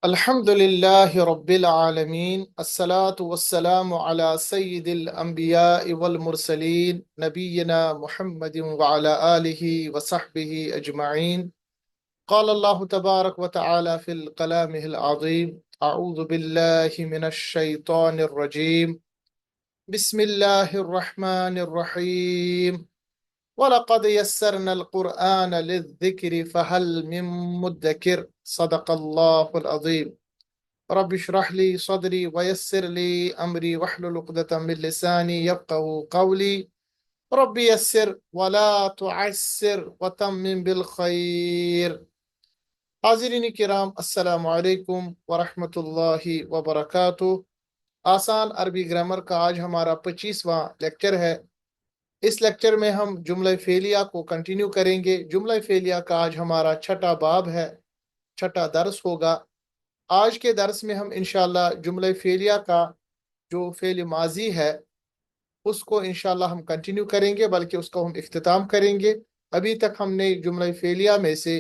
الحمد لله رب العالمين الصلاة والسلام على سيد الأنبياء والمرسلين نبينا محمد وعلى آله وصحبه أجمعين. قال الله تبارك وتعالى في الكلام العظيم: أعوذ بالله من الشيطان الرجيم. بسم الله الرحمن الرحيم. ولقد يسرنا القرآن للذكر فهل من مدكر. صدق الله العظيم. رب اشرح لي صدري ويسر لي أمري واحلل عقدة من لساني يفقهوا قولي. رب يسر ولا تعسر وتمم بالخير. حاضرین کرام، السلام علیکم ورحمۃ اللہ وبرکاتہ۔ آسان عربی گرامر کا آج ہمارا 25واں لیکچر ہے۔ اس لیکچر میں ہم جملہ فعلیہ کو کنٹینیو کریں گے۔ جملہ فعلیہ کا آج ہمارا چھٹا باب ہے، چھٹا درس ہوگا۔ آج کے درس میں ہم انشاءاللہ جملہ فعلیہ کا جو فعل ماضی ہے اس کو انشاءاللہ ہم کنٹینیو کریں گے، بلکہ اس کو ہم اختتام کریں گے۔ ابھی تک ہم نے جملہ فعلیہ میں سے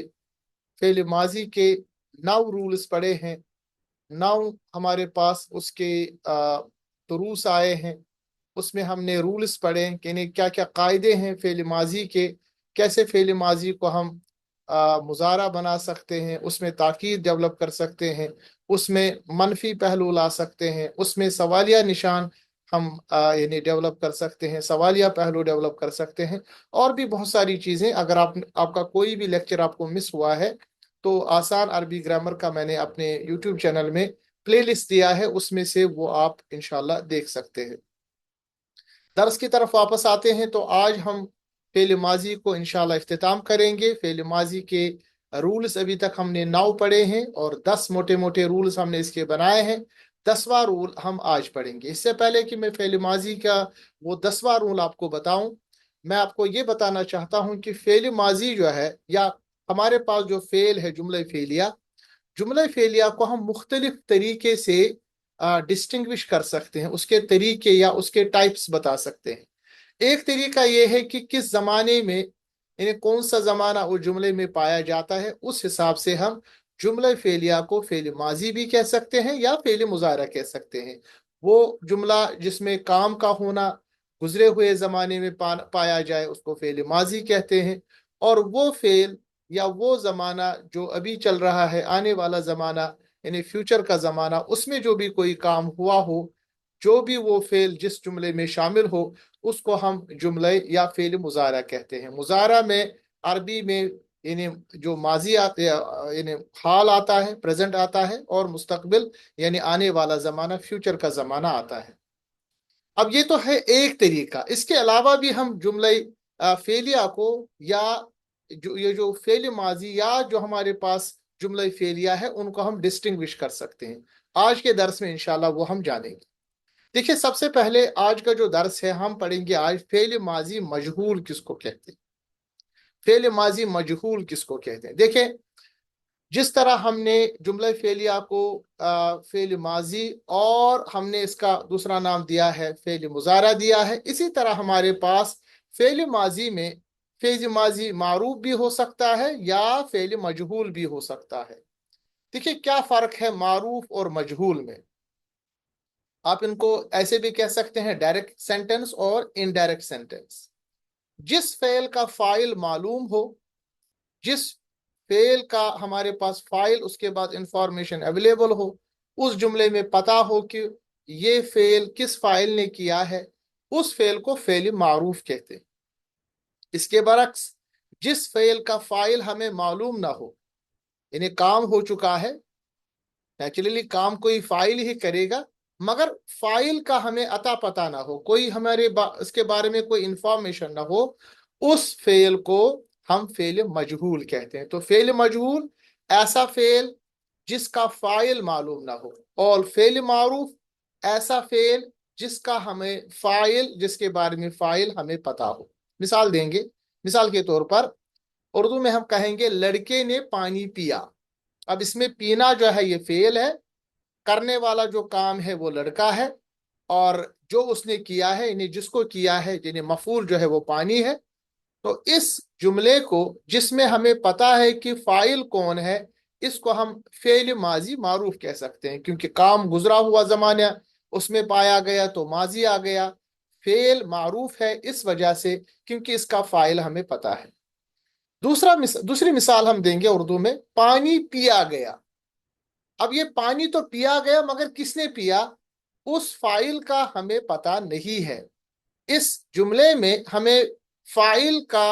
فعل ماضی کے 9 رولز پڑھے ہیں، 9 ہمارے پاس اس کے دروس آئے ہیں۔ اس میں ہم نے رولز پڑھے کہ یعنی کیا کیا قاعدے ہیں فعل ماضی کے، کیسے فعل ماضی کو ہم مضارع بنا سکتے ہیں، اس میں تاکید ڈیولپ کر سکتے ہیں، اس میں منفی پہلو لا سکتے ہیں، اس میں سوالیہ نشان ہم یعنی ڈیولپ کر سکتے ہیں، سوالیہ پہلو ڈیولپ کر سکتے ہیں، اور بھی بہت ساری چیزیں۔ اگر آپ کا کوئی بھی لیکچر آپ کو مس ہوا ہے تو آسان عربی گرامر کا میں نے اپنے یوٹیوب چینل میں پلے لسٹ دیا ہے، اس میں سے وہ آپ انشاءاللہ دیکھ سکتے ہیں۔ درس کی طرف واپس آتے ہیں تو آج ہم فعل ماضی کو انشاءاللہ اختتام کریں گے۔ فعل ماضی کے رولز ابھی تک ہم نے 9 پڑھے ہیں اور 10 موٹے موٹے رولز ہم نے اس کے بنائے ہیں۔ 10واں رول ہم آج پڑھیں گے۔ اس سے پہلے کہ میں فعل ماضی کا وہ 10واں رول آپ کو بتاؤں، میں آپ کو یہ بتانا چاہتا ہوں کہ فعل ماضی جو ہے، یا ہمارے پاس جو فعل ہے جملہ فعلیہ کو ہم مختلف طریقے سے ڈسٹنگوش کر سکتے ہیں، اس کے طریقے یا اس کے ٹائپس بتا سکتے ہیں۔ ایک طریقہ یہ ہے کہ کس زمانے میں، یعنی کون سا زمانہ اس جملے میں پایا جاتا ہے، اس حساب سے ہم جملہ فعلیہ کو فعل ماضی بھی کہہ سکتے ہیں یا فعل مضارع کہہ سکتے ہیں۔ وہ جملہ جس میں کام کا ہونا گزرے ہوئے زمانے میں پایا جائے اس کو فعل ماضی کہتے ہیں، اور وہ فعل یا وہ زمانہ جو ابھی چل رہا ہے، آنے والا زمانہ یعنی فیوچر کا زمانہ، اس میں جو بھی کوئی کام ہوا ہو، جو بھی وہ فعل جس جملے میں شامل ہو، اس کو ہم جملہ یا فعل مضارع کہتے ہیں۔ مضارع میں عربی میں یعنی جو ماضی یعنی حال آتا ہے، پریزنٹ آتا ہے، اور مستقبل یعنی آنے والا زمانہ، فیوچر کا زمانہ آتا ہے۔ اب یہ تو ہے ایک طریقہ۔ اس کے علاوہ بھی ہم جملہ فعلیہ کو، یا یہ جو فعل ماضی یا جو ہمارے پاس جملہ فعلیہ ہے، ان کو ہم ڈسٹنگوش کر سکتے ہیں۔ آج کے درس میں انشاءاللہ وہ ہم جانیں گے۔ دیکھیں، سب سے پہلے آج کا جو درس ہے ہم پڑھیں گے آج فعل ماضی مجہول کس کو کہتے ہیں۔ فعل ماضی مجہول کس کو کہتے ہیں؟ دیکھیں، جس طرح ہم نے جملہ فعلیہ کو فعل ماضی اور ہم نے اس کا دوسرا نام دیا ہے فعل مضارع دیا ہے، اسی طرح ہمارے پاس فعل ماضی میں فعل ماضی معروف بھی ہو سکتا ہے یا فعل مجہول بھی ہو سکتا ہے۔ دیکھیں کیا فرق ہے معروف اور مجہول میں۔ آپ ان کو ایسے بھی کہہ سکتے ہیں ڈائریکٹ سینٹنس اور انڈائریکٹ سینٹنس۔ جس فعل کا فاعل معلوم ہو، جس فعل کا ہمارے پاس فاعل اس کے بعد انفارمیشن اویلیبل ہو، اس جملے میں پتا ہو کہ یہ فعل کس فاعل نے کیا ہے، اس فعل کو فعل معروف کہتے ہیں۔ اس کے برعکس جس فعل کا فاعل ہمیں معلوم نہ ہو، یعنی کام ہو چکا ہے، نیچرلی کام کوئی فاعل ہی کرے گا، مگر فاعل کا ہمیں عطا پتہ نہ ہو، کوئی ہمارے اس کے بارے میں کوئی انفارمیشن نہ ہو، اس فعل کو ہم فعل مجہول کہتے ہیں۔ تو فعل مجہول ایسا فعل جس کا فاعل معلوم نہ ہو، اور فعل معروف ایسا فعل جس کا ہمیں فاعل، جس کے بارے میں فاعل ہمیں پتا ہو۔ مثال دیں گے، مثال کے طور پر اردو میں ہم کہیں گے لڑکے نے پانی پیا۔ اب اس میں پینا جو ہے یہ فعل ہے، کرنے والا جو کام ہے وہ لڑکا ہے، اور جو اس نے کیا ہے یعنی جس کو کیا ہے یعنی مفعول جو ہے وہ پانی ہے۔ تو اس جملے کو جس میں ہمیں پتا ہے کہ فاعل کون ہے، اس کو ہم فعل ماضی معروف کہہ سکتے ہیں، کیونکہ کام گزرا ہوا زمانہ اس میں پایا گیا تو ماضی آ گیا۔ فعل معروف ہے اس وجہ سے کیونکہ اس کا فاعل ہمیں پتا ہے۔ دوسری مثال ہم دیں گے اردو میں، پانی پیا گیا۔ اب یہ پانی تو پیا گیا مگر کس نے پیا، اس فاعل کا ہمیں پتا نہیں ہے۔ اس جملے میں ہمیں فاعل کا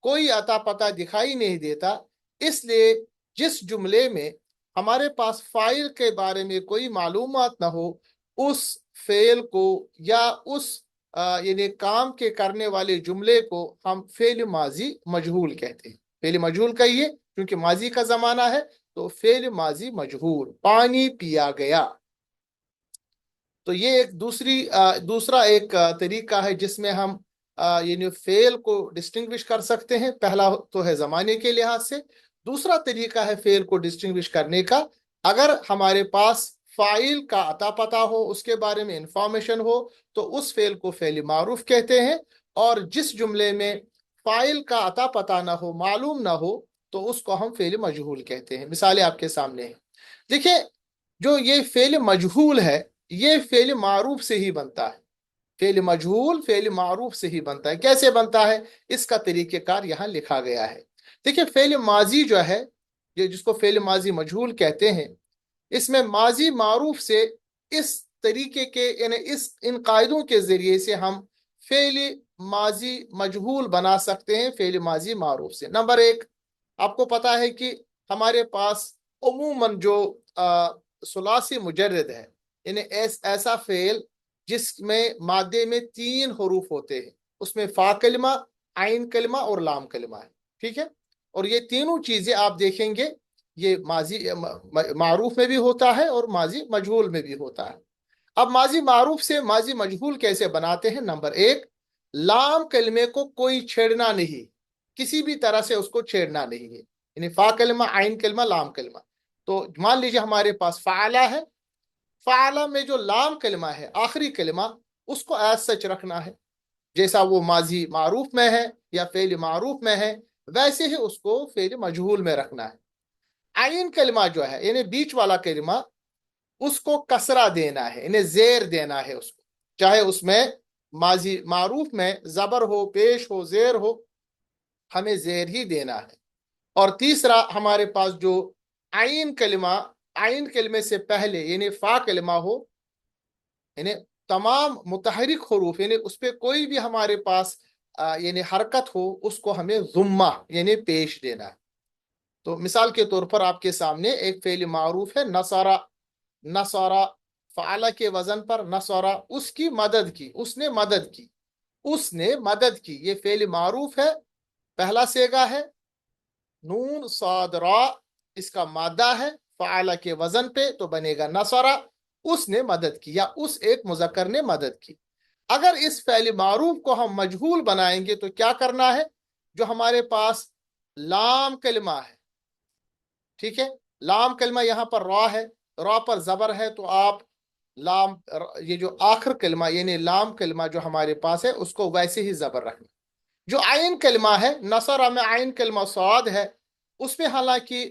کوئی عطا پتہ دکھائی نہیں دیتا، اس لیے جس جملے میں ہمارے پاس فاعل کے بارے میں کوئی معلومات نہ ہو، اس فعل کو یا اس یعنی کام کے کرنے والے جملے کو ہم فعل ماضی مجہول کہتے ہیں۔ فعل مجہول کہیے کیونکہ ماضی کا زمانہ ہے، تو فعل ماضی مجہول، پانی پیا گیا۔ تو یہ ایک دوسرا ایک طریقہ ہے جس میں ہم یعنی فعل کو ڈسٹنگوش کر سکتے ہیں۔ پہلا تو ہے زمانے کے لحاظ سے، دوسرا طریقہ ہے فعل کو ڈسٹنگوش کرنے کا، اگر ہمارے پاس فاعل کا عطا پتہ ہو، اس کے بارے میں انفارمیشن ہو، تو اس فعل کو فعل معروف کہتے ہیں، اور جس جملے میں فاعل کا عطا پتہ نہ ہو، معلوم نہ ہو، تو اس کو ہم فعل مجہول کہتے ہیں۔ مثالیں آپ کے سامنے ہیں۔ دیکھیں، جو یہ فعل مجہول ہے یہ فعل معروف سے ہی بنتا ہے۔ فعل مجہول فعل معروف سے ہی بنتا ہے۔ کیسے بنتا ہے، اس کا طریقہ کار یہاں لکھا گیا ہے۔ دیکھیں، فعل ماضی جو ہے، یہ جس کو فعل ماضی مجہول کہتے ہیں، اس میں ماضی معروف سے اس طریقے کے یعنی ان قاعدوں کے ذریعے سے ہم فعل ماضی مجہول بنا سکتے ہیں فعل ماضی معروف سے۔ نمبر ایک، آپ کو پتا ہے کہ ہمارے پاس عموماً جو ثلاثی مجرد ہے، یعنی ایسا فعل جس میں مادے میں 3 حروف ہوتے ہیں، اس میں فا کلمہ، عین کلمہ اور لام کلمہ ہے، ٹھیک ہے؟ اور یہ تینوں چیزیں آپ دیکھیں گے یہ ماضی معروف میں بھی ہوتا ہے اور ماضی مجہول میں بھی ہوتا ہے۔ اب ماضی معروف سے ماضی مجہول کیسے بناتے ہیں؟ نمبر ایک، لام کلمے کو کوئی چھیڑنا نہیں، کسی بھی طرح سے اس کو چھیڑنا نہیں ہے، یعنی فا کلمہ، عین کلمہ، لام کلمہ۔ تو مان لیجیے ہمارے پاس فعلہ ہے، فعلہ میں جو لام کلمہ ہے، آخری کلمہ، اس کو ایز سچ رکھنا ہے، جیسا وہ ماضی معروف میں ہے یا فعل معروف میں ہے، ویسے ہی اس کو فعل مجہول میں رکھنا ہے۔ عین کلمہ جو ہے یعنی بیچ والا کلمہ، اس کو کسرہ دینا ہے، یعنی زیر دینا ہے اس کو، چاہے اس میں ماضی معروف میں زبر ہو، پیش ہو، زیر ہو، ہمیں زیر ہی دینا ہے۔ اور تیسرا، ہمارے پاس جو عین کلمہ، عین کلمے سے پہلے یعنی فا کلمہ ہو، یعنی تمام متحرک حروف، یعنی اس پہ کوئی بھی ہمارے پاس یعنی حرکت ہو، اس کو ہمیں ضمہ یعنی پیش دینا ہے۔ تو مثال کے طور پر آپ کے سامنے ایک فعل معروف ہے نصرہ۔ نصرہ فعلہ کے وزن پر نصرہ، اس کی مدد کی، اس نے مدد کی، اس نے مدد کی، یہ فعل معروف ہے، پہلا صیغہ ہے، نون صاد را، اس کا مادہ ہے فعلہ کے وزن پہ، تو بنے گا نصرہ، اس نے مدد کی، یا اس ایک مذکر نے مدد کی۔ اگر اس فعل معروف کو ہم مجہول بنائیں گے تو کیا کرنا ہے؟ جو ہمارے پاس لام کلمہ ہے، ٹھیک ہے، لام کلمہ یہاں پر را ہے، را پر زبر ہے، تو آپ لام، یہ جو آخر کلمہ یعنی لام کلمہ جو ہمارے پاس ہے، اس کو ویسے ہی زبر رکھنا۔ جو عین کلمہ ہے، نصرہ میں عین کلمہ صاد ہے، اس پہ حالانکہ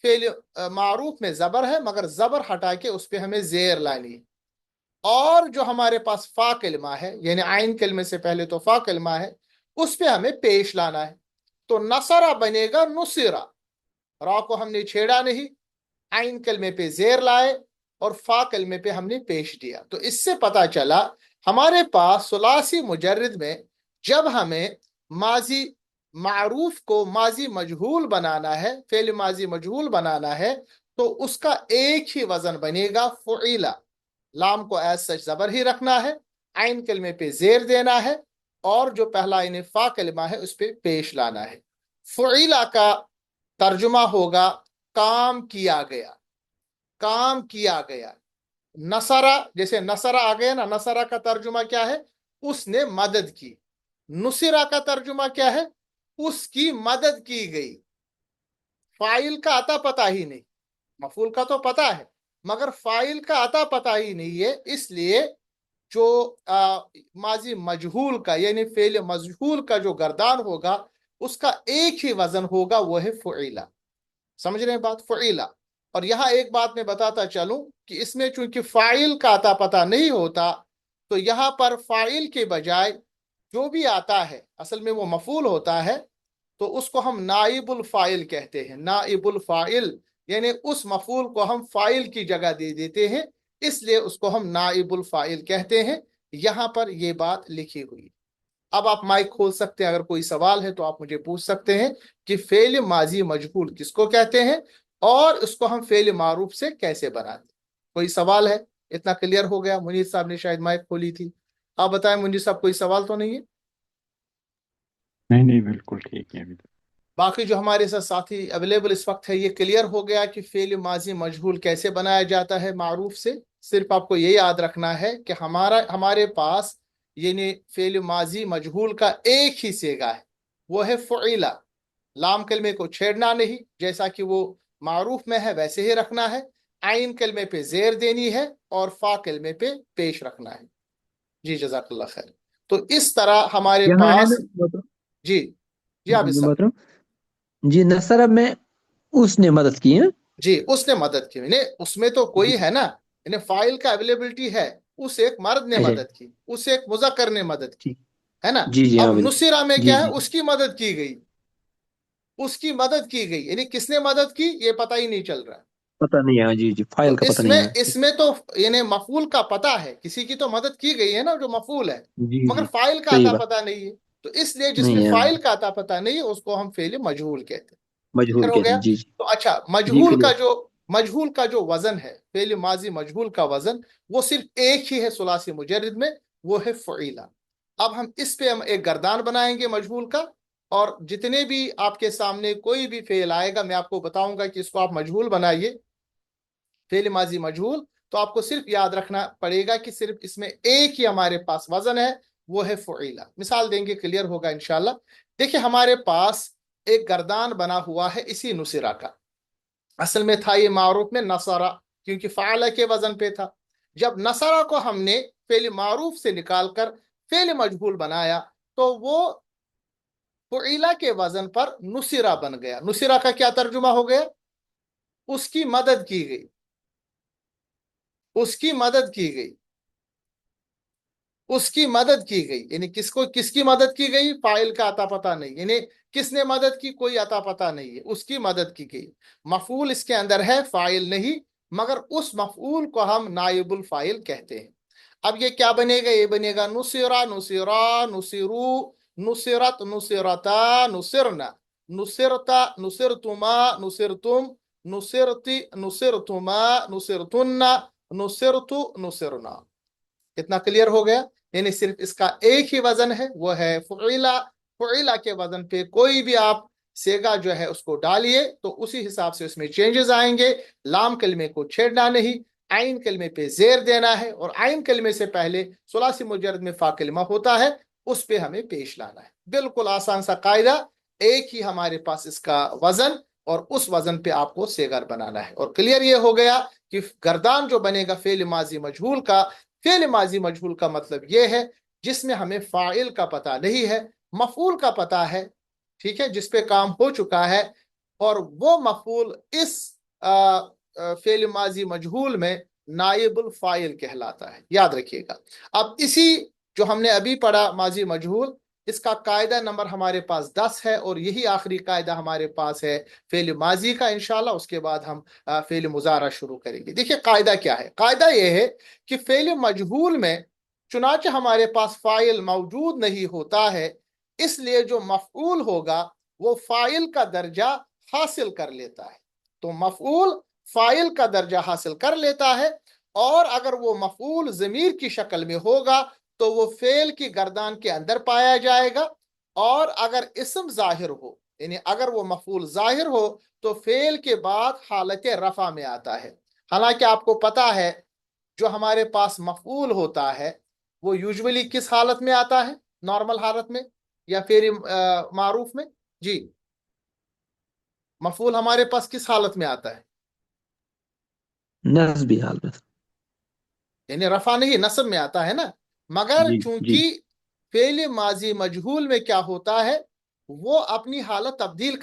فعل معروف میں زبر ہے، مگر زبر ہٹا کے اس پہ ہمیں زیر لانی ہے۔ اور جو ہمارے پاس فا کلمہ ہے، یعنی عین کلمے سے پہلے تو فا کلمہ ہے، اس پہ ہمیں پیش لانا ہے، تو نصرہ بنے گا نصرہ، را کو ہم نے چھیڑا نہیں، عین کلمے پہ زیر لائے اور فا کلمے پہ ہم نے پیش دیا۔ تو اس سے پتا چلا ہمارے پاس ثلاثی مجرد میں جب ہمیں ماضی معروف کو ماضی مجہول بنانا ہے، فعل ماضی مجہول بنانا ہے، تو اس کا ایک ہی وزن بنے گا فعیلہ۔ لام کو ایز سچ زبر ہی رکھنا ہے، عین کلمے پہ زیر دینا ہے، اور جو پہلا یعنی فا کلمہ ہے اس پہ پیش لانا ہے۔ فعیلہ کا ترجمہ ہوگا کام کیا گیا، کام کیا گیا۔ نصرہ، جیسے نصرہ آ گیا نا، نصرہ کا ترجمہ کیا ہے؟ اس نے مدد کی۔ نصرہ کا ترجمہ کیا ہے؟ اس کی مدد کی گئی۔ فاعل کا عطا پتہ ہی نہیں، مفعول کا تو پتہ ہے مگر فاعل کا عطا پتہ ہی نہیں ہے، اس لیے جو ماضی مجہول کا یعنی فعل مجہول کا جو گردان ہوگا، اس کا ایک ہی وزن ہوگا، وہ ہے فعیلہ۔ سمجھ رہے ہیں بات؟ فعیلہ۔ اور یہاں ایک بات میں بتاتا چلوں کہ اس میں چونکہ فاعل کا اتا پتہ نہیں ہوتا، تو یہاں پر فاعل کے بجائے جو بھی آتا ہے اصل میں وہ مفعول ہوتا ہے، تو اس کو ہم نائب الفاعل کہتے ہیں۔ نائب الفاعل یعنی اس مفعول کو ہم فاعل کی جگہ دے دیتے ہیں، اس لیے اس کو ہم نائب الفاعل کہتے ہیں۔ یہاں پر یہ بات لکھی ہوئی ہے۔ اب آپ مائک کھول سکتے ہیں، اگر کوئی سوال ہے تو آپ مجھے پوچھ سکتے ہیں کہ فعل ماضی مجہول کس کو کہتے ہیں اور اس کو ہم فعل معروف سے کیسے بناتے ہیں۔ کوئی سوال ہے؟ اتنا کلیئر ہو گیا؟ منیر صاحب نے شاید مائک کھولی تھی، آپ بتائیں منیر صاحب کوئی سوال تو نہیں ہے؟ نہیں نہیں، بالکل ٹھیک ہے ابھی تک۔ باقی جو ہمارے ساتھ ساتھی اویلیبل اس وقت ہے، یہ کلیئر ہو گیا کہ فعل ماضی مجہول کیسے بنایا جاتا ہے معروف سے۔ صرف آپ کو یہ یاد رکھنا ہے کہ ہمارے پاس یعنی فعل ماضی مجہول کا ایک ہی صیغہ ہے، وہ ہے فعیلا۔ لام کلمے کو چھیڑنا نہیں، جیسا کہ وہ معروف میں ہے ویسے ہی رکھنا ہے۔ عین کلمے پہ زیر دینی ہے اور فا کلمے پہ پیش رکھنا ہے۔ جی جزاک اللہ خیر۔ تو اس طرح ہمارے یہاں ہے نا پاس جی جی عابد صاحب۔ محترم، جی نصر اب میں اس نے مدد کی ہے۔ جی اس نے مدد کی، یعنی اس میں تو کوئی ہے نا، یعنی فائل کا اویلیبلٹی ہے، اس ایک مرد نے اچھا مدد کی، اس ایک مذکر نے مدد کی، ٹھیک، ہے نا۔ جی جی ہاں اب بالکل، نصرہ میں جی کیا جی ہے؟ اس کی مدد کی گئی، اس کی مدد کی گئی، یعنی کس نے مدد کی یہ پتہ ہی نہیں چل رہا۔ پتہ نہیں ہے، جی جی تو فائل کا پتہ اس میں نہیں ہے۔ اس میں تو یعنی مفعول کا پتہ ہے، کسی کی تو مدد کی گئی ہے نا جو مفعول ہے، جی مگر جی فائل کا صحیح اتا بات، پتہ نہیں ہے۔ تو اس لیے جس میں نہیں ہے فائل کا اتا پتہ نہیں ہے اس کو ہم فعل مجہول کہتے ہیں۔ مجہور کلیئر ہو کہتے گیا؟ ہیں، جی جی تو اچھا، جی کلیئر۔ مجہول کا جو وزن ہے، فعل ماضی مجہول کا وزن، وہ صرف ایک ہی ہے ثلاثی مجرد میں، وہ ہے فعیلا۔ اب ہم اس پہ ہم ایک گردان بنائیں گے مجہول کا، اور جتنے بھی آپ کے سامنے کوئی بھی فعل آئے گا میں آپ کو بتاؤں گا کہ اس کو آپ مجہول بنائیے، فعل ماضی مجہول۔ تو آپ کو صرف یاد رکھنا پڑے گا کہ صرف اس میں ایک ہی ہمارے پاس وزن ہے، وہ ہے فعیلا۔ مثال دیں گے، کلیئر ہوگا انشاءاللہ۔ دیکھیں ہمارے پاس ایک گردان بنا ہوا ہے اسی نصرہ کا، اصل میں تھا یہ معروف میں نصرہ، کیونکہ فعل کے وزن پہ تھا۔ جب نصرہ کو ہم نے فعل معروف سے نکال کر فعل مجہول بنایا تو وہ فعیلا کے وزن پر نصرہ بن گیا۔ نصرہ کا کیا ترجمہ ہو گیا؟ اس کی مدد کی گئی، اس کی مدد کی گئی، اس کی مدد کی گئی، یعنی کس کی مدد کی گئی؟ فاعل کا اتا پتہ نہیں، یعنی کس نے مدد کی؟ کوئی اتا پتہ نہیں ہے، اس کی مدد کی گئی۔ مفعول اس کے اندر ہے، فاعل نہیں، مگر اس مفعول کو ہم نائب الفاعل کہتے ہیں۔ اب یہ کیا بنے گا؟ یہ بنے گا نصرہ، نصرا، نصرو، نصرت، نصرتا، نصرنا، نصرتا، نصرتما، نصرتم، نصرتی، نصرتما، نصرتن، نصرتو، نصرنا۔ کتنا کلیئر ہو گیا؟ یعنی صرف اس کا ایک ہی وزن ہے، وہ ہے فعیلا۔ فعیلا کے وزن پہ کوئی بھی آپ سیگا جو ہے اس کو ڈالیے تو اسی حساب سے اس میں چینجز آئیں گے۔ لام کلمے کو چھیڑنا نہیں، عین کلمے پہ زیر دینا ہے، اور عین کلمے سے پہلے ثلاثی مجرد میں فا کلمہ ہوتا ہے، اس پہ ہمیں پیش لانا ہے۔ بالکل آسان سا قاعدہ، ایک ہی ہمارے پاس اس کا وزن، اور اس وزن پہ آپ کو سیگر بنانا ہے۔ اور کلیئر یہ ہو گیا کہ گردان جو بنے گا فعل ماضی مجہول کا، فعل ماضی مجہول کا مطلب یہ ہے جس میں ہمیں فاعل کا پتہ نہیں ہے، مفعول کا پتہ ہے، ٹھیک ہے، جس پہ کام ہو چکا ہے، اور وہ مفعول اس فعل ماضی مجہول میں نائب الفاعل کہلاتا ہے۔ یاد رکھیے گا۔ اب اسی جو ہم نے ابھی پڑھا ماضی مجہول، اس کا قاعدہ نمبر ہمارے پاس 10 ہے، اور یہی آخری قاعدہ ہمارے پاس ہے فعل ماضی کا انشاءاللہ۔ اس کے بعد ہم فعل مضارع شروع کریں گے۔ دیکھیے قاعدہ کیا ہے؟ قاعدہ یہ ہے کہ فعل مجہول میں چنانچہ ہمارے پاس فاعل موجود نہیں ہوتا ہے، اس لیے جو مفعول ہوگا وہ فاعل کا درجہ حاصل کر لیتا ہے۔ تو مفعول فاعل کا درجہ حاصل کر لیتا ہے، اور اگر وہ مفعول ضمیر کی شکل میں ہوگا تو وہ فعل کی گردان کے اندر پایا جائے گا، اور اگر اسم ظاہر ہو، یعنی اگر وہ مفعول ظاہر ہو تو فعل کے بعد حالت رفع میں آتا ہے۔ حالانکہ آپ کو پتا ہے جو ہمارے پاس مفعول ہوتا ہے وہ یوزولی کس حالت میں آتا ہے؟ نارمل حالت میں یا پھر معروف میں؟ جی، مفعول ہمارے پاس کس حالت میں آتا ہے؟ نسبی حال میں، یعنی رفع نہیں، نصب میں آتا ہے نا۔ مگر جی جی چونکہ فعل ماضی مجہول میں کیا ہوتا ہے، وہ اپنی حالت تبدیل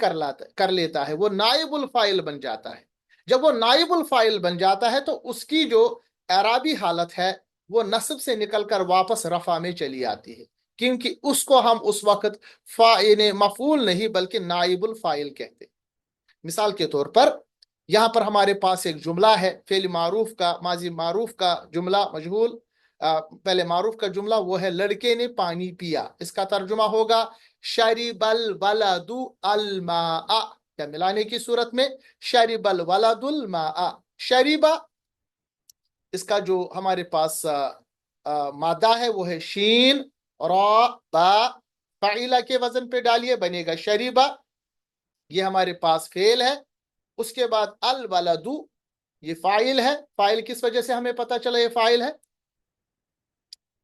کر لیتا ہے، وہ نائب الفاعل بن جاتا ہے۔ جب وہ نائب الفاعل بن جاتا ہے تو اس کی جو اعرابی حالت ہے وہ نصب سے نکل کر واپس رفع میں چلی آتی ہے، کیونکہ اس کو ہم اس وقت یعنی مفعول نہیں بلکہ نائب الفاعل کہتے ہیں۔ مثال کے طور پر یہاں پر ہمارے پاس ایک جملہ ہے، فعل معروف کا، ماضی معروف کا جملہ مجہول، پہلے معروف کا جملہ وہ ہے لڑکے نے پانی پیا، اس کا ترجمہ ہوگا شرب الولد الماء، کیا ملانے کی صورت میں شرب الولد الماء، شریبا اس کا جو ہمارے پاس مادہ ہے وہ ہے شین را با، فعیلہ کے وزن پہ ڈالیے بنے گا شریبا، یہ ہمارے پاس فعل ہے۔ اس کے بعد الولد یہ فاعل ہے، فاعل کس وجہ سے ہمیں پتا چلا یہ فاعل ہے؟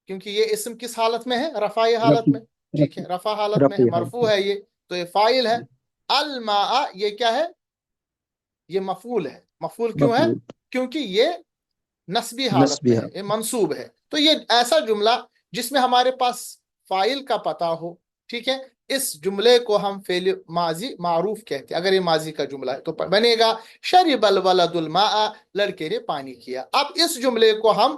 کیونکہ یہ اسم کس حالت میں ہے؟ رفعی حالت میں، ٹھیک ہے، رفع حالت میں ہے، مرفوع ہے یہ، تو یہ فاعل ہے۔ الماء یہ کیا ہے؟ یہ مفعول ہے۔ مفعول کیوں ہے؟ کیونکہ یہ نسبی حالت میں ہے، یہ منصوب ہے۔ تو یہ ایسا جملہ جس میں ہمارے پاس فاعل کا پتہ ہو، ٹھیک ہے، اس جملے کو ہم فعل ماضی معروف کہتے ہیں۔ اگر یہ ماضی کا جملہ ہے تو بنے گا شرب الولد الماء، لڑکے نے پانی کیا۔ اب اس جملے کو ہم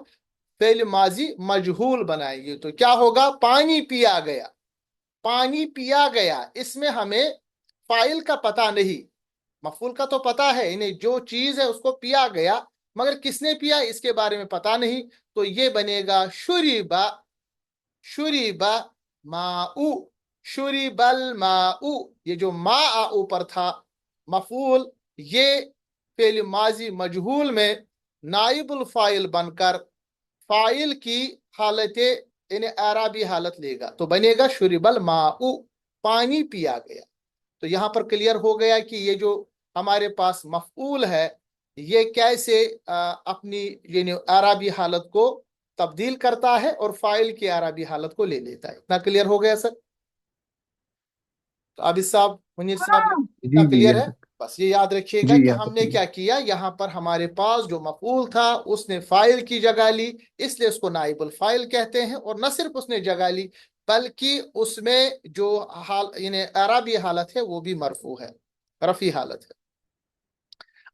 فعل ماضی مجہول بنائیں گے تو کیا ہوگا؟ پانی پیا گیا، پانی پیا گیا، اس میں ہمیں فاعل کا پتہ نہیں، مفعول کا تو پتہ ہے، انہیں جو چیز ہے اس کو پیا گیا، مگر کس نے پیا اس کے بارے میں پتہ نہیں، تو یہ بنے گا شریبا، شریبا ماء، شریب الماء، یہ جو ماء اوپر تھا مفعول، یہ فعل ماضی مجہول میں نائب الفاعل بن کر فاعل کی حالت یعنی اعرابی حالت لے گا، تو بنے گا شرب الماء، پانی پیا گیا۔ تو یہاں پر کلیئر ہو گیا کہ یہ جو ہمارے پاس مفعول ہے یہ کیسے اپنی یعنی اعرابی حالت کو تبدیل کرتا ہے اور فاعل کی اعرابی حالت کو لے لیتا ہے۔ اتنا کلیئر ہو گیا سر؟ تو عابد صاحب، منیر صاحب، اتنا کلیئر ہے؟ بس یہ یاد رکھیے گا کہ ہم نے کیا کیا، یہاں پر ہمارے پاس جو مفعول تھا اس نے فاعل کی جگہ لی، اس لیے اس کو نائب الفاعل کہتے ہیں، اور نہ صرف اس نے جگہ لی بلکہ اس میں جو یعنی اعرابی حالت ہے وہ بھی مرفوع ہے، رفعی حالت ہے۔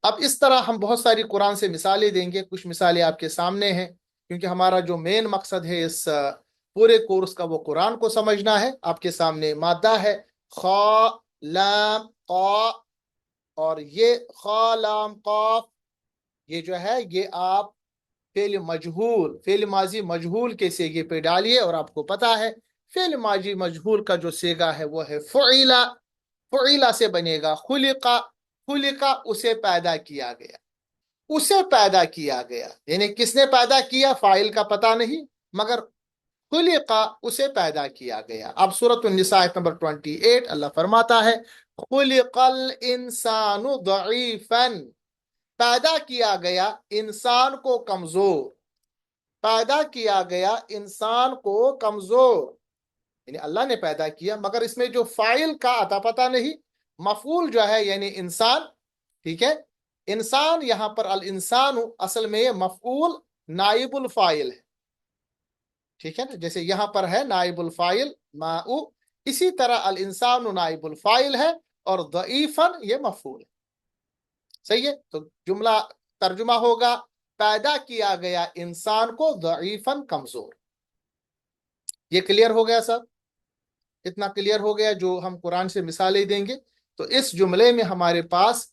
اب اس طرح ہم بہت ساری قرآن سے مثالیں دیں گے، کچھ مثالیں آپ کے سامنے ہیں، کیونکہ ہمارا جو مین مقصد ہے اس پورے کورس کا وہ قرآن کو سمجھنا ہے۔ آپ کے سامنے مادہ ہے خا لام قا، اور یہ خا لام قاف، یہ جو ہے یہ آپ فعل مجہول، فعل ماضی مجہول کے سیگے پہ ڈالیے، اور آپ کو پتا ہے فعل ماضی مجہول کا جو سیگا ہے وہ ہے فعیلا، فعیلا سے بنے گا خلقا، خلقا اسے پیدا کیا گیا، اسے پیدا کیا گیا، یعنی کس نے پیدا کیا فاعل کا پتہ نہیں، مگر خلقا اسے پیدا کیا گیا۔ اب سورۃ النساء آیت نمبر 28 اللہ فرماتا ہے خلق الانسان ضعیفا، پیدا کیا گیا انسان کو کمزور، پیدا کیا گیا انسان کو کمزور، یعنی اللہ نے پیدا کیا مگر اس میں جو فاعل کا عطا پتہ نہیں، مفعول جو ہے یعنی انسان، ٹھیک ہے، انسان یہاں پر الانسان اصل میں یہ مفعول نائب الفاعل ہے، ٹھیک ہے نا، جیسے یہاں پر ہے نائب الفاعل ماء، اسی طرح الانسان نائب الفاعل ہے اور ضعیفاً یہ مفعول ہے، صحیح ہے؟ تو جملہ ترجمہ ہوگا پیدا کیا گیا انسان کو ضعیفاً کمزور۔ یہ کلیئر ہو گیا سب؟ اتنا کلیئر ہو گیا جو ہم قرآن سے مثالیں دیں گے تو اس جملے میں ہمارے پاس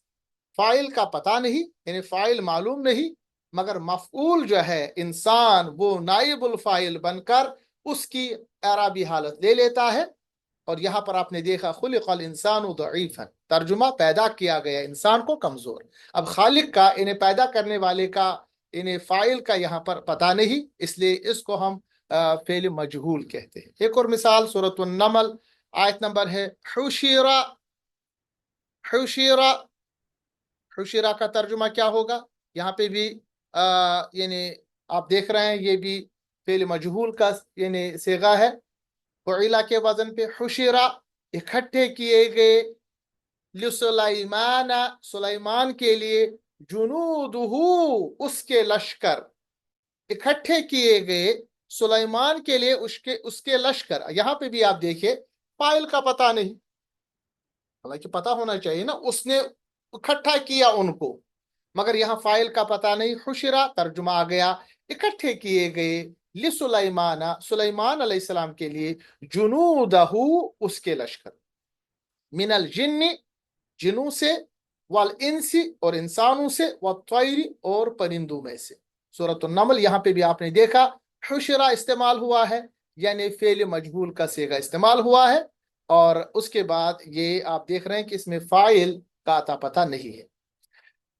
فاعل کا پتہ نہیں، یعنی فاعل معلوم نہیں، مگر مفعول جو ہے انسان وہ نائب الفاعل بن کر اس کی اعرابی حالت لے لیتا ہے، اور یہاں پر آپ نے دیکھا خلق الانسان ضعیفا، ترجمہ پیدا کیا گیا انسان کو کمزور۔ اب خالق کا انہیں پیدا کرنے والے کا انہیں فاعل کا یہاں پر پتہ نہیں، اس لیے اس کو ہم فعل مجہول کہتے ہیں۔ ایک اور مثال سورۃ النمل آیت نمبر ہے حشیرہ، حشیرہ، حشیرہ کا ترجمہ کیا ہوگا؟ یہاں پہ بھی یعنی آپ دیکھ رہے ہیں یہ بھی فعل مجہول کا یعنی صیغہ ہے، فعیلہ کے وزن پہ، حشیرہ اکٹھے کیے گئے، لسلیمان سلیمان کے لیے، جنودہ اس کے لشکر، اکٹھے کیے گئے سلیمان کے لیے اس کے لشکر، یہاں پہ بھی آپ دیکھیں فاعل کا پتہ نہیں، حالانکہ پتہ ہونا چاہیے نا، اس نے اکٹھا کیا ان کو، مگر یہاں فائل کا پتہ نہیں. حشرا ترجمہ آ گیا اکٹھے کیے گئے لسلیمان سلیمان علیہ السلام کے لیے جنودہ اس کے لشکر من الجن جنوں سے والانس اور انسانوں سے والطیر اور پرندوں میں سے. سورۃ النمل یہاں پہ بھی آپ نے دیکھا حشرا استعمال ہوا ہے یعنی فعل مجہول کا صیغہ استعمال ہوا ہے اور اس کے بعد یہ آپ دیکھ رہے ہیں کہ اس میں فاعل کا اتا پتہ نہیں ہے.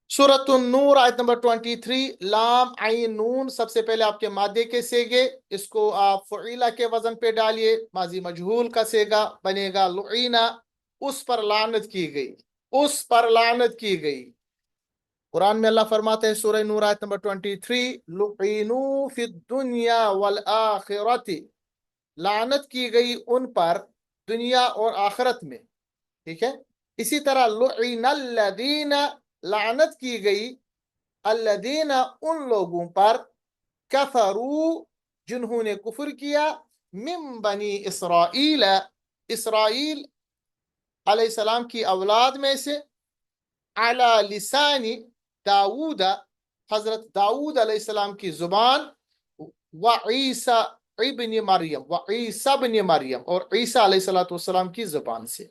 سورۃ النور آیت نمبر 23 لام عین نون سب سے پہلے آپ کے مادے کے صیغے اس کو آپ فعیلہ کے وزن پہ ڈالیے ماضی مجہول کا صیغہ بنے گا لعینا اس پر لعنت کی گئی اس پر لعنت کی گئی. قرآن میں اللہ فرماتے ہیں سورہ نور آیت نمبر 23 لعنوا فی الدنیا والآخرت لعنت کی گئی ان پر دنیا اور آخرت میں. ٹھیک ہے. اسی طرح لعن الذین لعنت کی گئی الذین ان لوگوں پر کفروا جنہوں نے کفر کیا من بنی اسرائیل اسرائیل علیہ السلام کی اولاد میں سے علی لسان داؤد حضرت داؤد علیہ السلام کی زبان وعیسیٰ ابن مریم وعیسیٰ ابن مریم اور عیسیٰ علیہ السلام کی زبان سے.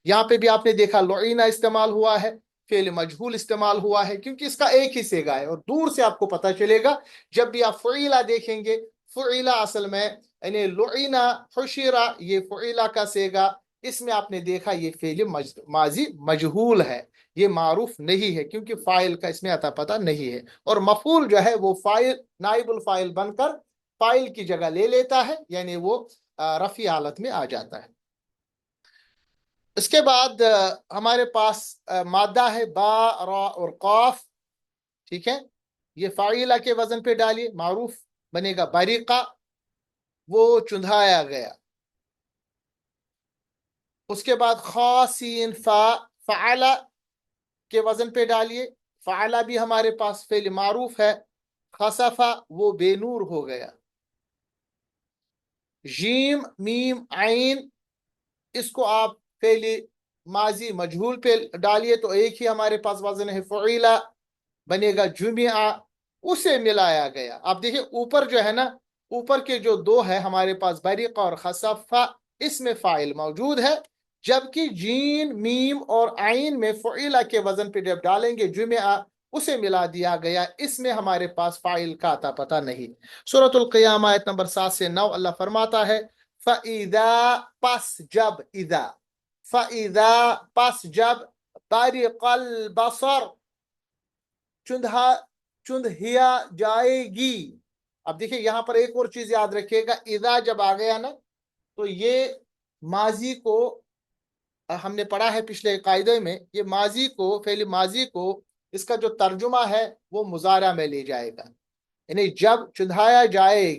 یہاں پہ بھی آپ نے دیکھا لعینہ استعمال ہوا ہے فعل مجہول استعمال ہوا ہے کیونکہ اس کا ایک ہی صیغہ ہے اور دور سے آپ کو پتہ چلے گا جب بھی آپ فعیلہ دیکھیں گے فعیلہ اصل میں یعنی لعینہ حشرہ یہ فعیلہ کا صیغہ اس میں آپ نے دیکھا یہ فعل ماضی مجہول ہے یہ معروف نہیں ہے کیونکہ فاعل کا اس میں اتا پتہ نہیں ہے اور مفعول جو ہے وہ فاعل نائب الفاعل بن کر فاعل کی جگہ لے لیتا ہے یعنی وہ رفع حالت میں آ جاتا ہے. اس کے بعد ہمارے پاس مادہ ہے با را اور قاف. ٹھیک ہے. یہ فاعلہ کے وزن پہ ڈالیے معروف بنے گا بریقہ وہ چندھایا گیا. اس کے بعد خاصین فا فعلا کے وزن پہ ڈالیے فعلا بھی ہمارے پاس فعل معروف ہے خسفا وہ بے نور ہو گیا. جیم میم عین اس کو آپ فعل ماضی مجہول پہ ڈالیے تو ایک ہی ہمارے پاس وزن ہے فعیلہ بنے گا جمعہ اسے ملایا گیا. آپ دیکھیں اوپر جو ہے نا اوپر کے جو دو ہے ہمارے پاس بریقہ اور خسفہ اس میں فاعل موجود ہے جبکہ جین میم اور عین میں فعیلہ کے وزن پہ جب ڈالیں گے جمعہ اسے ملا دیا گیا اس میں ہمارے پاس فاعل کا اتا پتہ نہیں. سورۃ القیامہ آیت نمبر 7 سے 9 اللہ فرماتا ہے فَإِذَا پس جب اذا فَإِذَا پس جب بَرِقَ الْبَصَرُ چندھیا جائے گی. اب دیکھیں یہاں پر ایک اور چیز یاد رکھیے گا اذا جب آ گیا نا تو یہ ماضی کو ہم نے پڑھا ہے پچھلے قاعدے میں یہ ماضی کو فعل ماضی کو اس کا جو ترجمہ ہے وہ مضارع میں لے جائے گا یعنی جب چندھایا جائے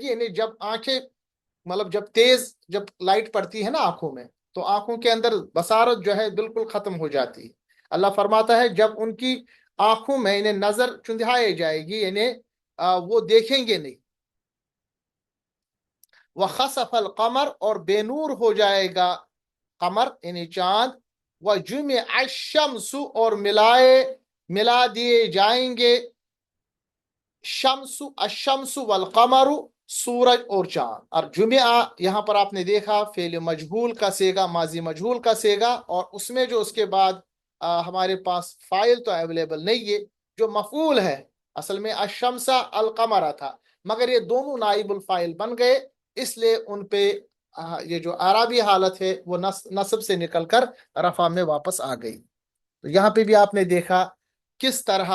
گی یعنی جب آنکھیں مطلب جب تیز جب لائٹ پڑتی ہے نا آنکھوں میں تو آنکھوں کے اندر بصارت جو ہے بالکل ختم ہو جاتی ہے. اللہ فرماتا ہے جب ان کی آنکھوں میں انہیں نظر چندھائی جائے گی یعنی وہ دیکھیں گے نہیں. وَخَسَفَ الْقَمَرُ اور بے نور ہو جائے گا قمر یعنی چاند. وَجُمِعَ الشَّمْسُ اور ملا دیے جائیں گے الشمس والقمر سورج اور چاند. اور جمعہ یہاں پر آپ نے دیکھا فعل مجہول کا صیغہ ماضی مجہول کا صیغہ اور اس میں جو اس کے بعد ہمارے پاس فاعل تو اویلیبل نہیں ہے جو مفعول ہے اصل میں الشمس القمر تھا مگر یہ دونوں نائب الفاعل بن گئے اس لیے ان پہ یہ جو اعرابی حالت ہے وہ نصب سے نکل کر رفع میں واپس آ گئی. تو یہاں پہ بھی آپ نے دیکھا کس طرح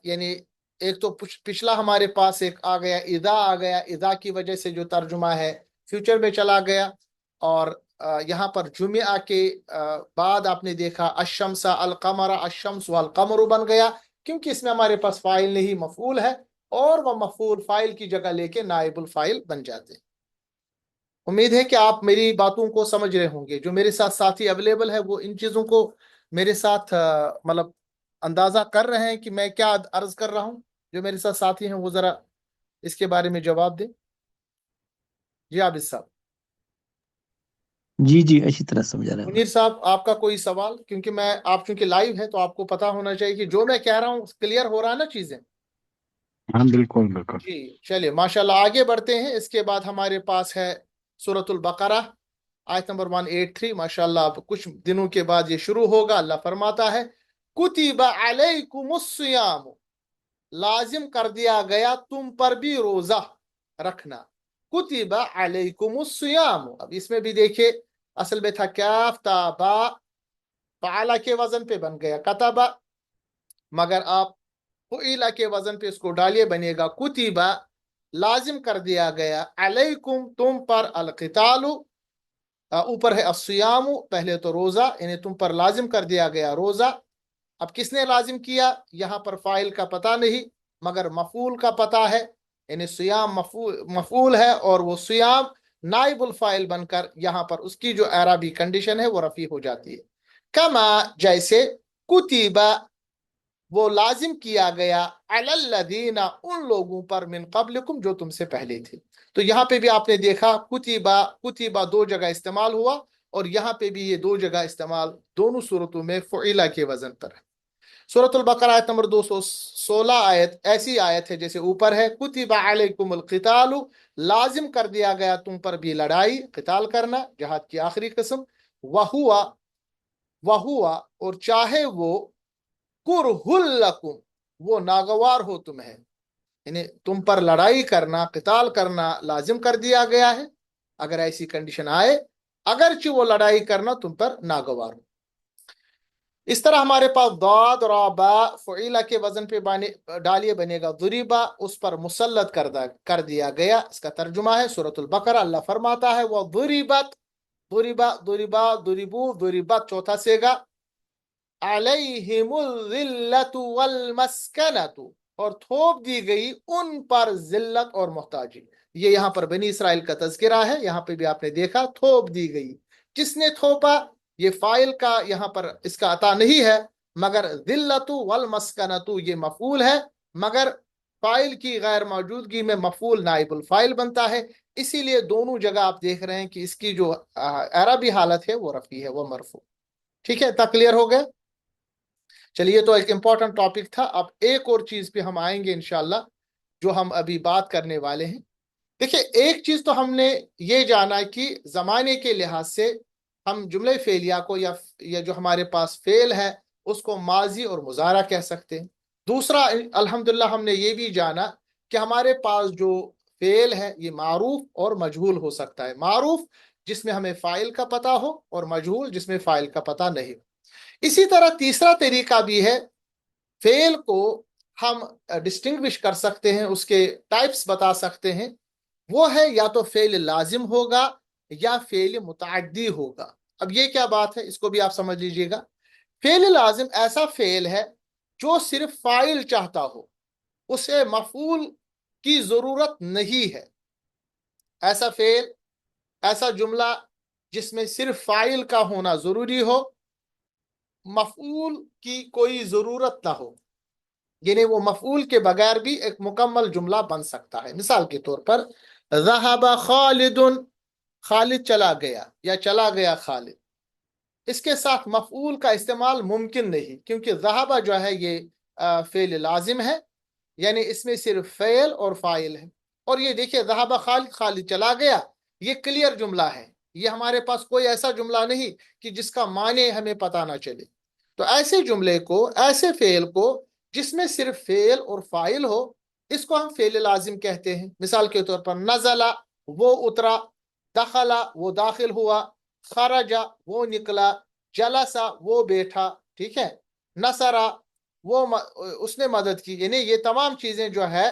یعنی ایک تو پچھلا ہمارے پاس ایک آ گیا اذا کی وجہ سے جو ترجمہ ہے فیوچر میں چلا گیا اور یہاں پر جمعہ کے بعد آپ نے دیکھا الشمس القمر الشمس والقمر بن گیا کیونکہ اس میں ہمارے پاس فاعل نہیں مفعول ہے اور وہ مفعول فاعل کی جگہ لے کے نائب الفاعل بن جاتے. امید ہے کہ آپ میری باتوں کو سمجھ رہے ہوں گے. جو میرے ساتھ ساتھی اویلیبل ہے وہ ان چیزوں کو میرے ساتھ مطلب اندازہ کر رہے ہیں کہ میں کیا عرض کر رہا ہوں. جو میرے ساتھ ساتھی ہیں وہ ذرا اس کے بارے میں جواب دیں. جی عابد صاحب. جی جی اچھی طرح سمجھا رہا ہوں میں۔ منیر صاحب آپ کا کوئی سوال؟ کیونکہ آپ چونکہ لائیو ہے تو آپ کو پتا ہونا چاہیے کہ جو میں کہہ رہا ہوں کلیئر ہو رہا ہے نا چیزیں؟ ہاں بالکل بالکل۔ جی چلیے ماشاءاللہ آگے بڑھتے ہیں۔ اس کے بعد ہمارے پاس ہے سورۃ البقرہ آیت نمبر 183۔ ماشاءاللہ اب کچھ دنوں کے بعد یہ شروع ہوگا۔ اللہ فرماتا ہے کتب علیکم الصیام، لازم کر دیا گیا تم پر بھی روزہ رکھنا۔ کتب علیکم الصیام، اب اس میں بھی دیکھیں اصل میں تھا کاف تا با، فعلا کے وزن پہ بن گیا کتبہ، مگر آپ فعلا کے وزن پہ اس کو ڈالیے بنے گا کتبہ، لازم کر دیا گیا علیکم تم پر، القتال اوپر ہے الصیام، پہلے تو روزہ، یعنی تم پر لازم کر دیا گیا روزہ۔ اب کس نے لازم کیا؟ یہاں پر فاعل کا پتہ نہیں مگر مفعول کا پتہ ہے، یعنی صیام مفعول ہے اور وہ صیام نائب الفاعل بن کر یہاں پر اس کی جو اعرابی کنڈیشن ہے وہ رفع ہو جاتی ہے۔ کما جیسے، کتیبہ وہ لازم کیا گیا، علی الذین ان لوگوں پر، من قبلکم جو تم سے پہلے تھے۔ تو یہاں پہ بھی آپ نے دیکھا کتیبہ دو جگہ استعمال ہوا، اور یہاں پہ بھی یہ دو جگہ استعمال دونوں صورتوں میں فعلا کے وزن پر ہے۔ سورۃ البقرہ آیت نمبر 216 آیت ایسی آیت ہے جیسے اوپر ہے کتب علیکم القتال، لازم کر دیا گیا تم پر بھی لڑائی، قتال کرنا، جہاد کی آخری قسم، وہوا اور چاہے وہ، کرہ لکم وہ ناگوار ہو تمہیں، یعنی تم پر لڑائی کرنا، قتال کرنا لازم کر دیا گیا ہے اگر ایسی کنڈیشن آئے، اگرچہ وہ لڑائی کرنا تم پر ناگوار ہو۔ اس طرح ہمارے پاس ضاد را با، فعیلہ کے وزن پہ ڈالیے بنے گا ضریبا، اس پر مسلط کر دیا گیا۔ اس کا ترجمہ ہے سورۃ البقرہ، اللہ فرماتا ہے وہ ضریبت، ضریبا ضریبو ضریبت چوتھا سیگا، علیہم الذلۃ والمسکنۃ، اور تھوپ دی گئی ان پر ذلت اور محتاجی۔ یہ یہاں پر بنی اسرائیل کا تذکرہ ہے، یہاں پہ بھی آپ نے دیکھا تھوپ دی گئی، جس نے تھوپا، یہ فائل کا یہاں پر اس کا عطا نہیں ہے، مگر ذلت والمسکنۃ یہ مفعول ہے، مگر فائل کی غیر موجودگی میں مفعول نائب الفائل بنتا ہے، اسی لیے دونوں جگہ آپ دیکھ رہے ہیں کہ اس کی جو اعرابی حالت ہے وہ رفعی ہے، وہ مرفوع۔ ٹھیک ہے، تا کلیئر ہو گئے؟ چلیے تو ایک امپورٹنٹ ٹاپک تھا، اب ایک اور چیز پہ ہم آئیں گے انشاءاللہ جو ہم ابھی بات کرنے والے ہیں۔ دیکھیں ایک چیز تو ہم نے یہ جانا کہ زمانے کے لحاظ سے ہم جملہ فعلیہ کو یا جو ہمارے پاس فعل ہے اس کو ماضی اور مضارع کہہ سکتے ہیں۔ دوسرا الحمدللہ ہم نے یہ بھی جانا کہ ہمارے پاس جو فعل ہے یہ معروف اور مجہول ہو سکتا ہے، معروف جس میں ہمیں فاعل کا پتہ ہو، اور مجہول جس میں فاعل کا پتہ نہیں ہو۔ اسی طرح تیسرا طریقہ بھی ہے، فعل کو ہم ڈسٹنگوش کر سکتے ہیں، اس کے ٹائپس بتا سکتے ہیں، وہ ہے یا تو فعل لازم ہوگا یا فعل متعدی ہوگا۔ اب یہ کیا بات ہے اس کو بھی آپ سمجھ لیجئے گا۔ فعل لازم ایسا فعل ہے جو صرف فاعل چاہتا ہو، اسے مفعول کی ضرورت نہیں ہے۔ ایسا فعل، ایسا جملہ جس میں صرف فاعل کا ہونا ضروری ہو، مفعول کی کوئی ضرورت نہ ہو، یعنی وہ مفعول کے بغیر بھی ایک مکمل جملہ بن سکتا ہے۔ مثال کے طور پر ذہب خالد، خالد چلا گیا یا چلا گیا خالد، اس کے ساتھ مفعول کا استعمال ممکن نہیں، کیونکہ ذہب جو ہے یہ فعل لازم ہے، یعنی اس میں صرف فعل اور فاعل ہے۔ اور یہ دیکھیے ذہب خالد، خالد چلا گیا، یہ کلیئر جملہ ہے، یہ ہمارے پاس کوئی ایسا جملہ نہیں کہ جس کا معنی ہمیں پتہ نہ چلے۔ تو ایسے جملے کو، ایسے فعل کو جس میں صرف فعل اور فاعل ہو، اس کو ہم فعل لازم کہتے ہیں۔ مثال کے طور پر نزلہ وہ اترا، دخلا وہ داخل ہوا، خرجا وہ نکلا، جلسا وہ بیٹھا، ٹھیک ہے، نصرا وہ اس نے مدد کی، یعنی یہ تمام چیزیں جو ہے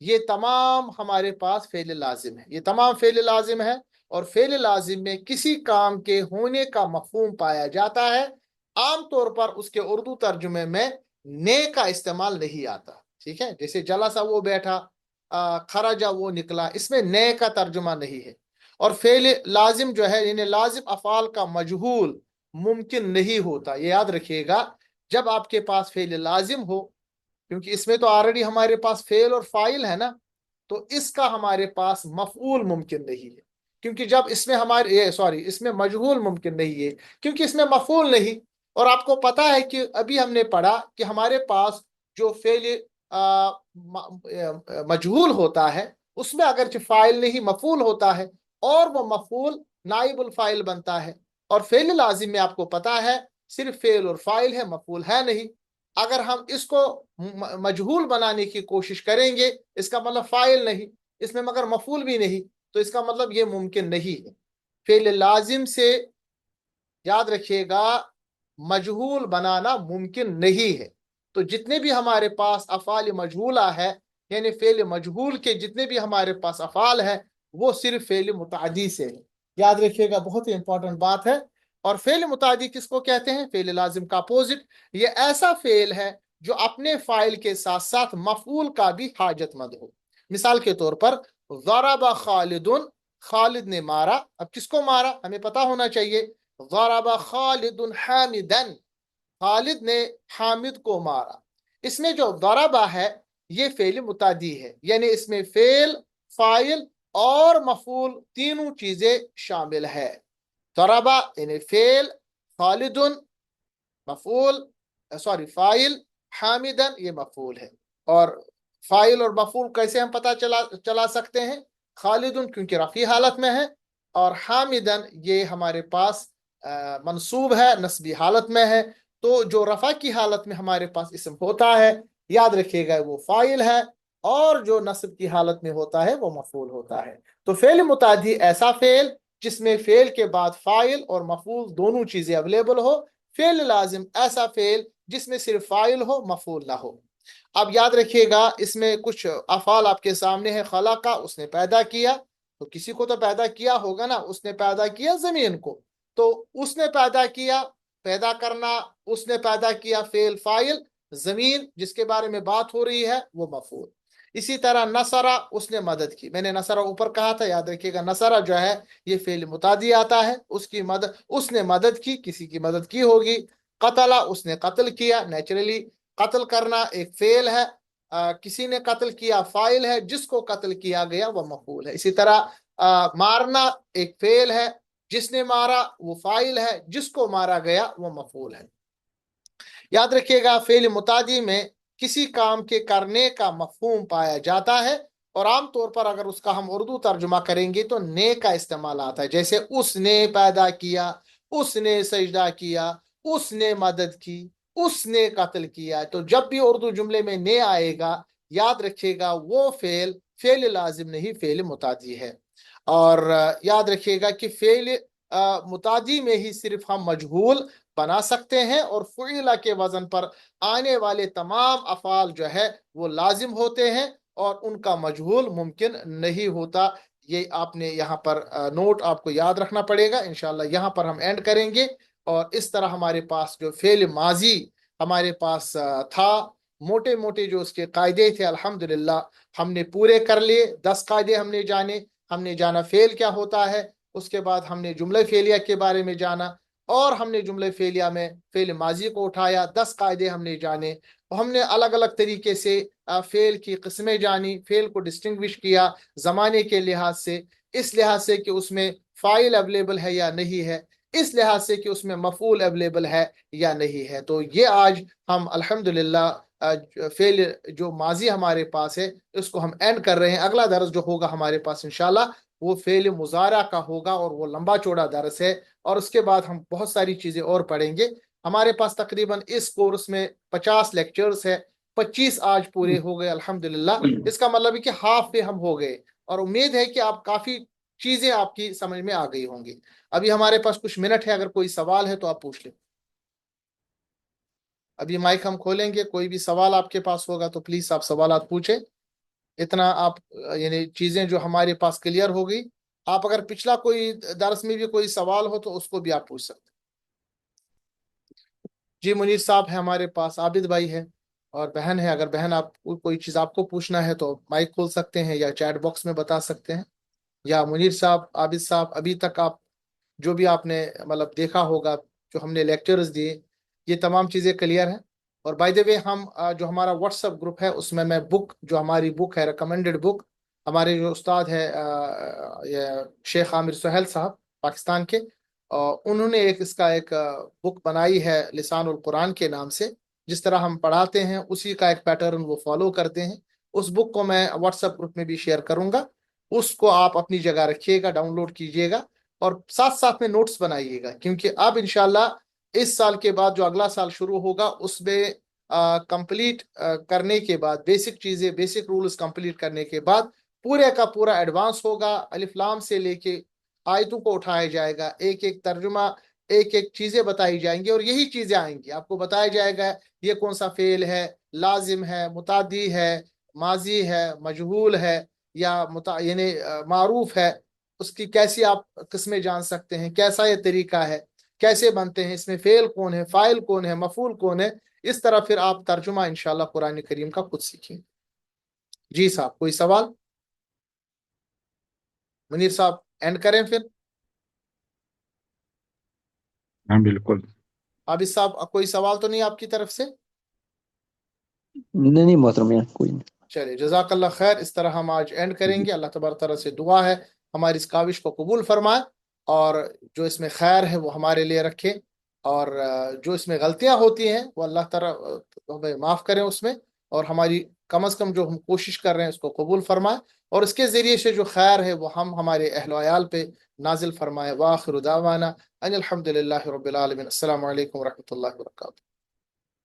یہ تمام ہمارے پاس فعل لازم ہے، یہ تمام فعل لازم ہے، اور فعل لازم میں کسی کام کے ہونے کا مفہوم پایا جاتا ہے۔ عام طور پر اس کے اردو ترجمے میں نے کا استعمال نہیں آتا، ٹھیک ہے، جیسے جلسا وہ بیٹھا، خرجا وہ نکلا، اس میں نے کا ترجمہ نہیں ہے۔ اور فعل لازم جو ہے، یعنی لازم افعال کا مجہول ممکن نہیں ہوتا، یہ یاد رکھیے گا جب آپ کے پاس فعل لازم ہو، کیونکہ اس میں تو آلریڈی ہمارے پاس فعل اور فاعل ہے نا، تو اس کا ہمارے پاس مفعول ممکن نہیں ہے۔ کیونکہ جب اس میں اس میں مجہول ممکن نہیں ہے، کیونکہ اس میں مفعول نہیں. اور آپ کو پتا ہے کہ ابھی ہم نے پڑھا کہ ہمارے پاس جو فعل مجہول ہوتا ہے اس میں اگرچہ فاعل نہیں مفعول ہوتا ہے، اور وہ مفعول نائب الفاعل بنتا ہے. اور فعل لازم میں آپ کو پتا ہے صرف فعل اور فاعل ہے، مفعول ہے نہیں. اگر ہم اس کو مجہول بنانے کی کوشش کریں گے، اس کا مطلب فاعل نہیں، اس میں مگر مفعول بھی نہیں، تو اس کا مطلب یہ ممکن نہیں ہے. فعل لازم سے یاد رکھیے گا مجہول بنانا ممکن نہیں ہے. تو جتنے بھی ہمارے پاس افعال مجہولہ ہے، یعنی فعل مجہول کے جتنے بھی ہمارے پاس افعال ہے، وہ صرف فعل متعدی سے ہے. یاد رکھیے گا، بہت ہی امپورٹنٹ بات ہے. اور فعل متعدی کس کو کہتے ہیں؟ فعل لازم کا اپوزٹ. یہ ایسا فعل ہے جو اپنے فاعل کے ساتھ ساتھ مفعول کا بھی حاجت مند ہو. مثال کے طور پر ضرب خالد، خالد نے مارا. اب کس کو مارا ہمیں پتا ہونا چاہیے. ضرب خالد حامدا، خالد نے حامد کو مارا. اس میں جو ضربہ ہے یہ فعل متعدی ہے، یعنی اس میں فعل، فاعل اور مفعول تینوں چیزیں شامل ہے. ضربہ یعنی فعل، خالد مفعول، فاعل، حامدن یہ مفعول ہے. اور فاعل اور مفعول کیسے ہم پتہ چلا سکتے ہیں؟ خالدن کیونکہ رفعی حالت میں ہے، اور حامدن یہ ہمارے پاس منصوب ہے، نصبی حالت میں ہے. تو جو رفع کی حالت میں ہمارے پاس اسم ہوتا ہے، یاد رکھیے گا وہ فاعل ہے، اور جو نصب کی حالت میں ہوتا ہے وہ مفعول ہوتا ہے. تو فعل متعدی ایسا فعل جس میں فعل کے بعد فاعل اور مفعول دونوں چیزیں اویلیبل ہو. فعل لازم ایسا فعل جس میں صرف فاعل ہو، مفعول نہ ہو. اب یاد رکھیے گا اس میں کچھ افعال آپ کے سامنے ہے. خلقہ، اس نے پیدا کیا. تو کسی کو تو پیدا کیا ہوگا نا. اس نے پیدا کیا زمین کو. تو اس نے پیدا کیا، پیدا کرنا، اس نے پیدا کیا فعل فاعل. زمین جس کے بارے میں بات ہو رہی ہے وہ مفعول. اسی طرح نصرہ، اس نے مدد کی. میں نے نصرہ اوپر کہا تھا، یاد رکھیے گا نصرہ جو ہے یہ فعل متعدی آتا ہے. اس نے مدد کی، کسی کی مدد کی ہوگی. قتل، اس نے قتل کیا. نیچرلی قتل کرنا ایک فعل ہے، کسی نے قتل کیا فاعل ہے، جس کو قتل کیا گیا وہ مفعول ہے. اسی طرح مارنا ایک فعل ہے، جس نے مارا وہ فاعل ہے، جس کو مارا گیا وہ مفعول ہے. یاد رکھیے گا فعل متعدی میں کسی کام کے کرنے کا مفہوم پایا جاتا ہے، اور عام طور پر اگر اس کا ہم اردو ترجمہ کریں گے تو نے کا استعمال آتا ہے. جیسے اس نے پیدا کیا، اس نے سجدہ کیا، اس نے مدد کی، اس نے قتل کیا. تو جب بھی اردو جملے میں نے آئے گا، یاد رکھیے گا وہ فعل لازم نہیں، فعل متعدی ہے. اور یاد رکھیے گا کہ فعل متعدی میں ہی صرف ہم مجہول بنا سکتے ہیں، اور فعیلہ کے وزن پر آنے والے تمام افعال جو ہے وہ لازم ہوتے ہیں، اور ان کا مجہول ممکن نہیں ہوتا. یہ آپ نے یہاں پر نوٹ آپ کو یاد رکھنا پڑے گا. انشاءاللہ یہاں پر ہم اینڈ کریں گے. اور اس طرح ہمارے پاس جو فعل ماضی ہمارے پاس تھا، موٹے موٹے جو اس کے قاعدے تھے، الحمدللہ ہم نے پورے کر لیے. 10 قاعدے ہم نے جانے. ہم نے جانا فعل کیا ہوتا ہے، اس کے بعد ہم نے جملہ فعلیہ کے بارے میں جانا، اور ہم نے جملہ فعلیہ میں فعل ماضی کو اٹھایا. 10 قاعدے ہم نے جانے. ہم نے الگ الگ طریقے سے فعل کی قسمیں جانی، فعل کو ڈسٹنگوش کیا زمانے کے لحاظ سے، اس لحاظ سے کہ اس میں فاعل اویلیبل ہے یا نہیں ہے، اس لحاظ سے کہ اس میں مفعول اویلیبل ہے یا نہیں ہے. تو یہ آج ہم الحمدللہ فعل جو ماضی ہمارے پاس ہے اس کو ہم اینڈ کر رہے ہیں. اگلا درس جو ہوگا ہمارے پاس انشاءاللہ وہ فعل مضارع کا ہوگا، اور وہ لمبا چوڑا درس ہے. اور اس کے بعد ہم بہت ساری چیزیں اور پڑھیں گے. ہمارے پاس تقریباً اس کورس میں 50 لیکچرز ہے. 25 آج پورے ہو گئے الحمدللہ. اس کا مطلب ہے کہ ہاف پہ ہم ہو گئے، اور امید ہے کہ آپ کافی چیزیں آپ کی سمجھ میں آ گئی ہوں گی. ابھی ہمارے پاس کچھ منٹ ہے، اگر کوئی سوال ہے تو آپ پوچھ لیں. ابھی مائک ہم کھولیں گے، کوئی بھی سوال آپ کے پاس ہوگا تو پلیز آپ سوالات پوچھیں. اتنا آپ یعنی چیزیں جو ہمارے پاس کلیئر ہو گئی. آپ اگر پچھلا کوئی درس میں بھی کوئی سوال ہو تو اس کو بھی آپ پوچھ سکتے. جی منیر صاحب ہے ہمارے پاس، عابد بھائی ہے، اور بہن ہے. اگر بہن آپ کوئی چیز آپ کو پوچھنا ہے تو مائک کھول سکتے ہیں، یا چیٹ باکس میں بتا سکتے ہیں. یا منیر صاحب، عابد صاحب، ابھی تک آپ جو بھی آپ نے مطلب دیکھا ہوگا، جو ہم نے لیکچرز دیے، یہ تمام چیزیں کلیئر ہیں. اور بائی دی وے ہم جو ہمارا واٹس ایپ گروپ ہے اس میں بک جو ہماری بک ہے ریکمینڈڈ بک ہمارے جو استاد ہے یہ شیخ عامر سہیل صاحب پاکستان کے، انہوں نے اس کا ایک بک بنائی ہے لسان القرآن کے نام سے. جس طرح ہم پڑھاتے ہیں اسی کا ایک پیٹرن وہ فالو کرتے ہیں. اس بک کو میں واٹس ایپ گروپ میں بھی شیئر کروں گا. اس کو آپ اپنی جگہ رکھیے گا، ڈاؤن لوڈ کیجیے گا، اور ساتھ ساتھ میں نوٹس بنائیے گا، کیونکہ اب انشاءاللہ اس سال کے بعد جو اگلا سال شروع ہوگا اس میں کمپلیٹ کرنے کے بعد بیسک چیزیں، بیسک رولز کمپلیٹ کرنے کے بعد پورے کا پورا ایڈوانس ہوگا. الف لام سے لے کے آیتوں کو اٹھایا جائے گا، ایک ایک ترجمہ، ایک ایک چیزیں بتائی جائیں گی، اور یہی چیزیں آئیں گی. آپ کو بتایا جائے گا یہ کون سا فعل ہے، لازم ہے، متعدی ہے، ماضی ہے، مجہول ہے، یا یعنی معروف ہے. اس کی کیسی آپ قسمیں جان سکتے ہیں، کیسا یہ طریقہ ہے، کیسے بنتے ہیں، اس میں فعل کون ہے، فاعل کون ہے، مفعول کون ہے. اس طرح پھر آپ ترجمہ انشاءاللہ قرآن کریم کا خود سیکھیں. جی صاحب، کوئی سوال؟ منیر صاحب اینڈ کریں پھر. ہاں بالکل. عابد صاحب کوئی سوال تو نہیں آپ کی طرف سے؟ نہیں محترم، یہاں کوئی نہیں. چلیے، جزاک اللہ خیر. اس طرح ہم آج اینڈ کریں گے. اللہ تبارک تعالیٰ سے دعا ہے ہماری اس کاوش کو قبول فرمائے، اور جو اس میں خیر ہے وہ ہمارے لیے رکھے، اور جو اس میں غلطیاں ہوتی ہیں وہ اللہ تعالیٰ ہمیں معاف کریں اس میں، اور ہماری کم از کم جو ہم کوشش کر رہے ہیں اس کو قبول فرمائے، اور اس کے ذریعے سے جو خیر ہے وہ ہمارے اہل و عیال پہ نازل فرمائے. وآخر دعوانا ان الحمد للہ رب العالمین. السلام علیکم ورحمۃ اللہ وبرکاتہ.